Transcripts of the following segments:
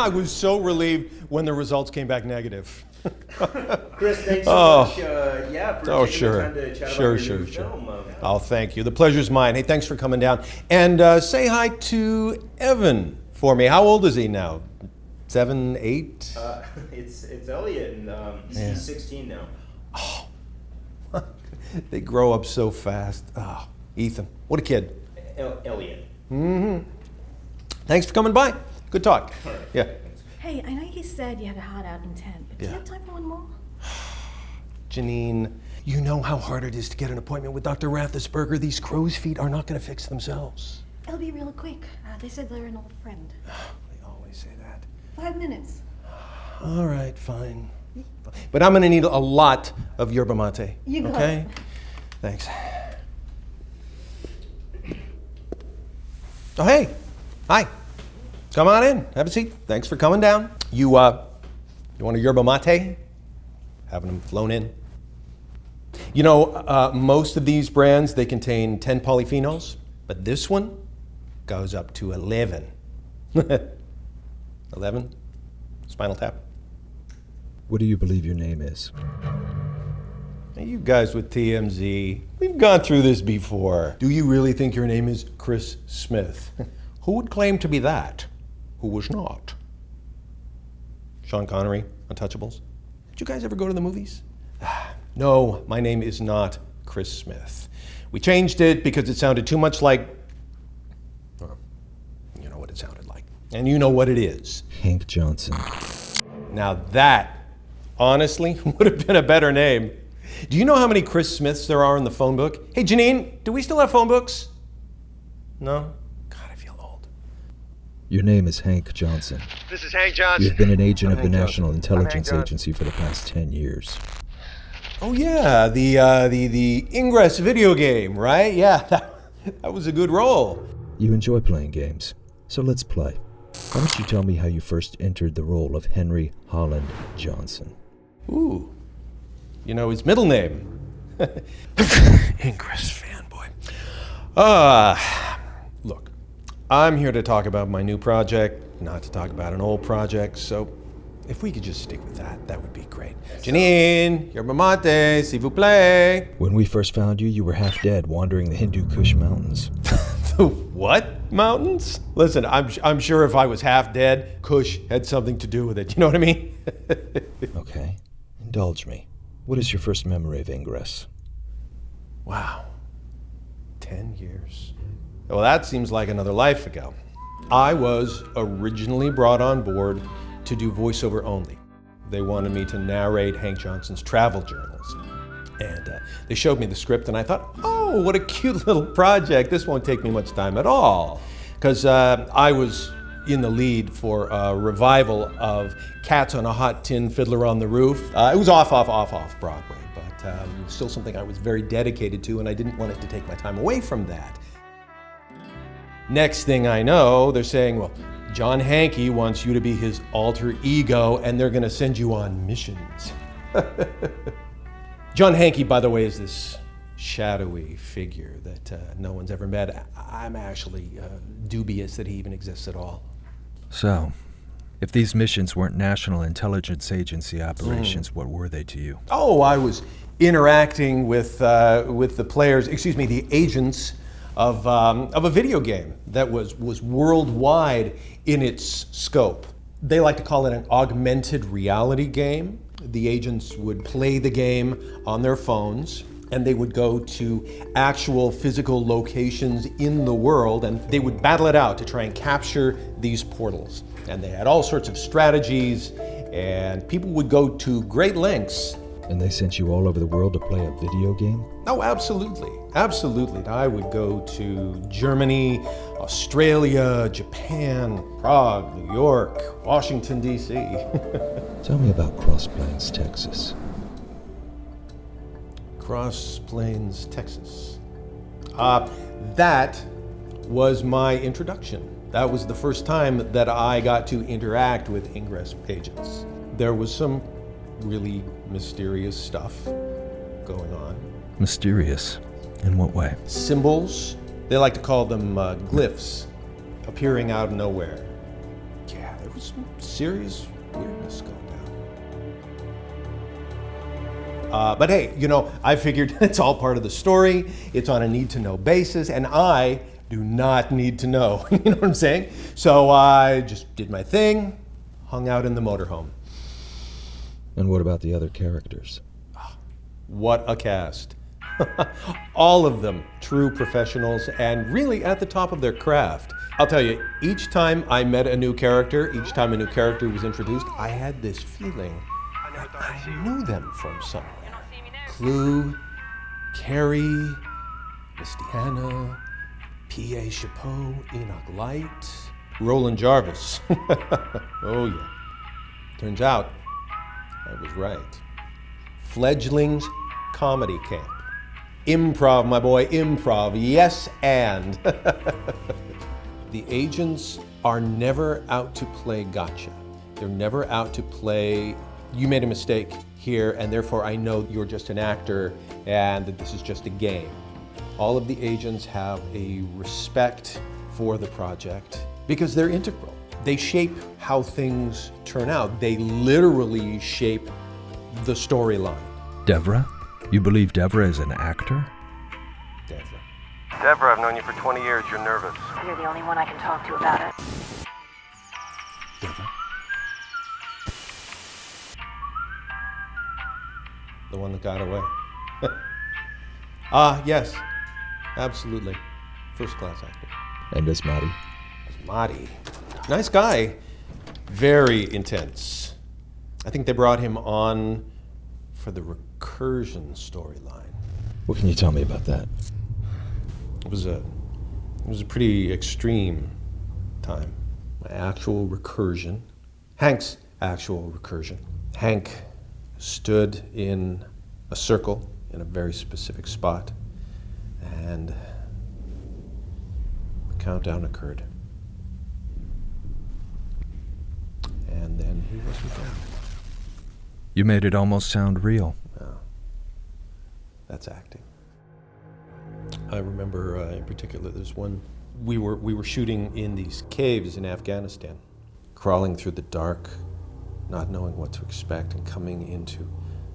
I was so relieved when the results came back negative. Chris, thanks so much. For taking sure. the time to chat Sure, about your new sure. film. Oh, thank you. The pleasure's mine. Hey, thanks for coming down. And say hi to Evan for me. How old is he now? 7, 8? It's Elliot, and he's 16 now. Oh, they grow up so fast. Oh, Ethan, what a kid. Elliot. Mm-hmm. Thanks for coming by. Good talk. All right. Yeah. Hey, I know you said you had a heart out intent, but do you have time for one more? Janine, you know how hard it is to get an appointment with Dr. Rathesberger. These crow's feet are not going to fix themselves. It'll be real quick. They said they're an old friend. They always say that. 5 minutes. All right, fine. But I'm going to need a lot of yerba mate. You got okay? it. Thanks. Oh, hey. Hi. Come on in. Have a seat. Thanks for coming down. You want a yerba mate? Having them flown in? You know, most of these brands, they contain 10 polyphenols, but this one goes up to 11. 11? Spinal Tap. What do you believe your name is? Hey, you guys with TMZ, we've gone through this before. Do you really think your name is Chris Smith? Who would claim to be that? Who was not? Sean Connery, Untouchables? Did you guys ever go to the movies? No, my name is not Chris Smith. We changed it because it sounded too much like, well, you know what it sounded like. And you know what it is. Hank Johnson. Now that, honestly, would have been a better name. Do you know how many Chris Smiths there are in the phone book? Hey, Janine, do we still have phone books? No? God, I feel old. Your name is Hank Johnson. This is Hank Johnson. You've been an agent of the Hank National Johnson. Intelligence Agency for the past 10 years. Oh yeah, the Ingress video game, right? Yeah, that was a good role. You enjoy playing games, so let's play. Why don't you tell me how you first entered the role of Henry Holland Johnson? Ooh, you know his middle name. Ingress fanboy. Look, I'm here to talk about my new project, not to talk about an old project, so if we could just stick with that, that would be great. Janine, yerba mate, s'il vous plaît. When we first found you, you were half dead wandering the Hindu Kush mountains. The what mountains? Listen, I'm sure if I was half dead, Kush had something to do with it. You know what I mean? Okay, indulge me. What is your first memory of Ingress? Wow, 10 years. Well, that seems like another life ago. I was originally brought on board to do voiceover only. They wanted me to narrate Hank Johnson's travel journals. And they showed me the script and I thought, oh, what a cute little project. This won't take me much time at all. Because I was in the lead for a revival of Cats on a Hot Tin, Fiddler on the Roof. It was off Broadway, but still something I was very dedicated to, and I didn't want it to take my time away from that. Next thing I know, they're saying, well, John Hankey wants you to be his alter ego, and they're gonna send you on missions. John Hankey, by the way, is this shadowy figure that no one's ever met. I'm actually dubious that he even exists at all. So, if these missions weren't National Intelligence Agency operations, what were they to you? Oh, I was interacting with the players, the agents of a video game that was worldwide in its scope. They like to call it an augmented reality game. The agents would play the game on their phones, and they would go to actual physical locations in the world, and they would battle it out to try and capture these portals. And they had all sorts of strategies, and people would go to great lengths. And they sent you all over the world to play a video game? Oh, absolutely. Absolutely. I would go to Germany, Australia, Japan, Prague, New York, Washington, D.C. Tell me about Cross Plains, Texas. Cross Plains, Texas. That was my introduction. That was the first time that I got to interact with Ingress agents. There was some really mysterious stuff going on. Mysterious? In what way? Symbols, they like to call them glyphs, appearing out of nowhere. Yeah, there was some serious weirdness going down. But hey, I figured it's all part of the story. It's on a need-to-know basis, and I do not need to know. You know what I'm saying? So I just did my thing, hung out in the motorhome. And what about the other characters? What a cast. All of them true professionals and really at the top of their craft. I'll tell you, each time I met a new character, each time a new character was introduced, I had this feeling that I knew them from somewhere. Clue, Carrie, Misty Hannah, P.A. Chapeau, Enoch Light, Roland Jarvis. Oh yeah. Turns out, I was right. Fledgling's Comedy Camp. Improv, my boy, improv. Yes, and. The agents are never out to play gotcha. They're never out to play, you made a mistake here, and therefore I know you're just an actor and that this is just a game. All of the agents have a respect for the project because they're integral. They shape how things turn out. They literally shape the storyline. Devra? You believe Devra is an actor? Devra, I've known you for 20 years. You're nervous. You're the only one I can talk to about it. Devra? The one that got away. Yes. Absolutely. First class actor. And Asmati? Asmati. Nice guy. Very intense. I think they brought him on for the recursion storyline. What can you tell me about that? It was a pretty extreme time. My actual recursion, Hank's actual recursion. Hank stood in a circle in a very specific spot, and the countdown occurred. And then he wasn't there. You made it almost sound real. Well, that's acting. I remember in particular, there's one, we were shooting in these caves in Afghanistan, crawling through the dark, not knowing what to expect, and coming into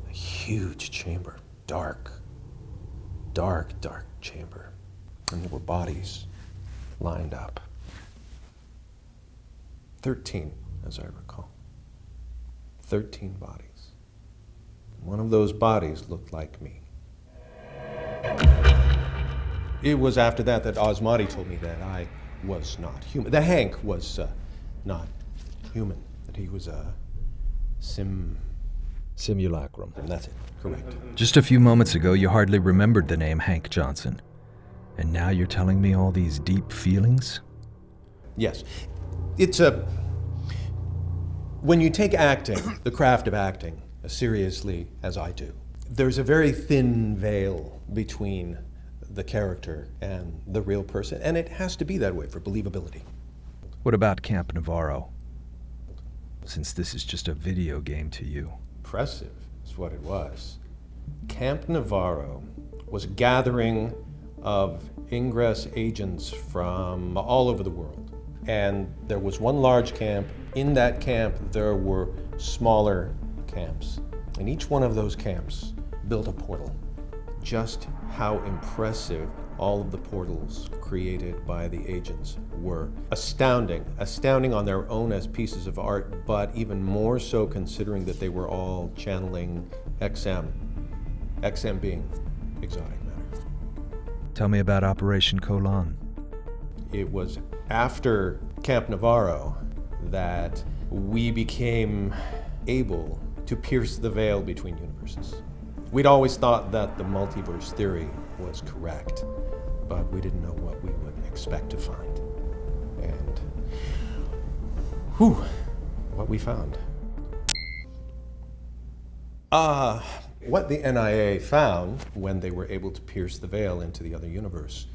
a huge chamber, dark chamber. And there were bodies lined up. 13, as I recall. 13 bodies. One of those bodies looked like me. It was after that Asmati told me that I was not human. That Hank was not human. That he was a Simulacrum. That's it. Correct. Just a few moments ago, you hardly remembered the name Hank Johnson. And now you're telling me all these deep feelings? Yes. When you take acting, the craft of acting, as seriously as I do, there's a very thin veil between the character and the real person, and it has to be that way for believability. What about Camp Navarro? Since this is just a video game to you. Impressive is what it was. Camp Navarro was a gathering of Ingress agents from all over the world. And there was one large camp. In that camp, there were smaller camps. And each one of those camps built a portal. Just how impressive all of the portals created by the agents were. Astounding on their own as pieces of art, but even more so considering that they were all channeling XM being exotic matter. Tell me about Operation Colon. It was after Camp Navarro that we became able to pierce the veil between universes. We'd always thought that the multiverse theory was correct, but we didn't know what we would expect to find. And what we found. What the NIA found when they were able to pierce the veil into the other universe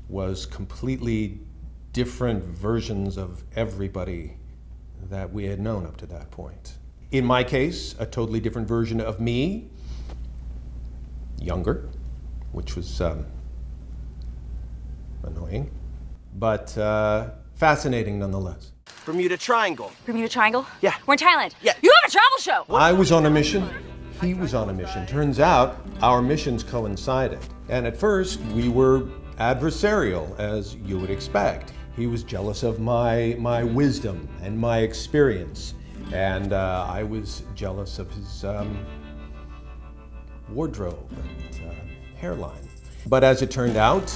was completely different versions of everybody that we had known up to that point. In my case, a totally different version of me, younger, which was annoying, but fascinating nonetheless. Bermuda Triangle. Bermuda Triangle? Yeah. We're in Thailand. Yeah. You have a travel show! I was on a mission. He was on a mission. Turns out our missions coincided. And at first, we were adversarial, as you would expect. He was jealous of my wisdom and my experience. And I was jealous of his wardrobe and hairline. But as it turned out,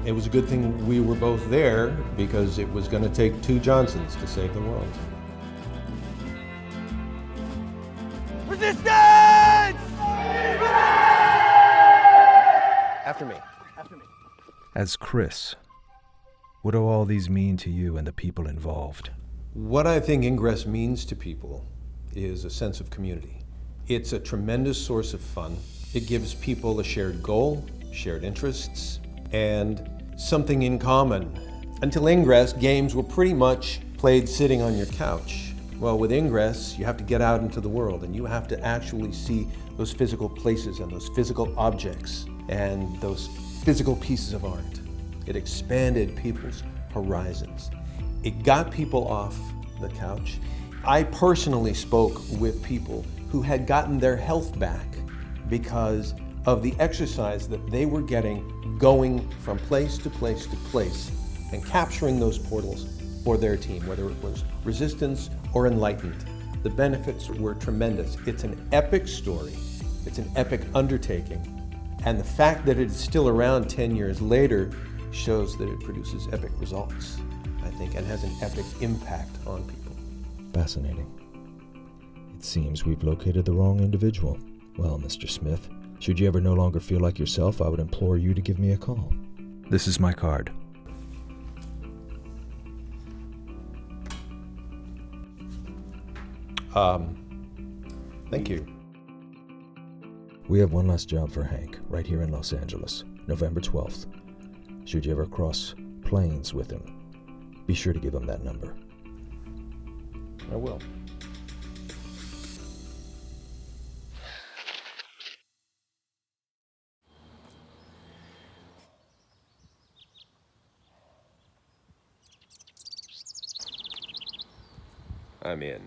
it was a good thing we were both there because it was going to take two Johnsons to save the world. Resistance! After me. As Chris, what do all these mean to you and the people involved? What I think Ingress means to people is a sense of community. It's a tremendous source of fun. It gives people a shared goal, shared interests, and something in common. Until Ingress, games were pretty much played sitting on your couch. Well, with Ingress, you have to get out into the world and you have to actually see those physical places and those physical objects and those physical pieces of art. It expanded people's horizons. It got people off the couch. I personally spoke with people who had gotten their health back because of the exercise that they were getting going from place to place to place and capturing those portals for their team, whether it was Resistance or Enlightened. The benefits were tremendous. It's an epic story. It's an epic undertaking. And the fact that it's still around 10 years later shows that it produces epic results, I think, and has an epic impact on people. Fascinating. It seems we've located the wrong individual. Well, Mr. Smith, should you ever no longer feel like yourself, I would implore you to give me a call. This is my card. Thank you. We have one last job for Hank, right here in Los Angeles, November 12th. Should you ever cross planes with him, be sure to give him that number. I will. I'm in.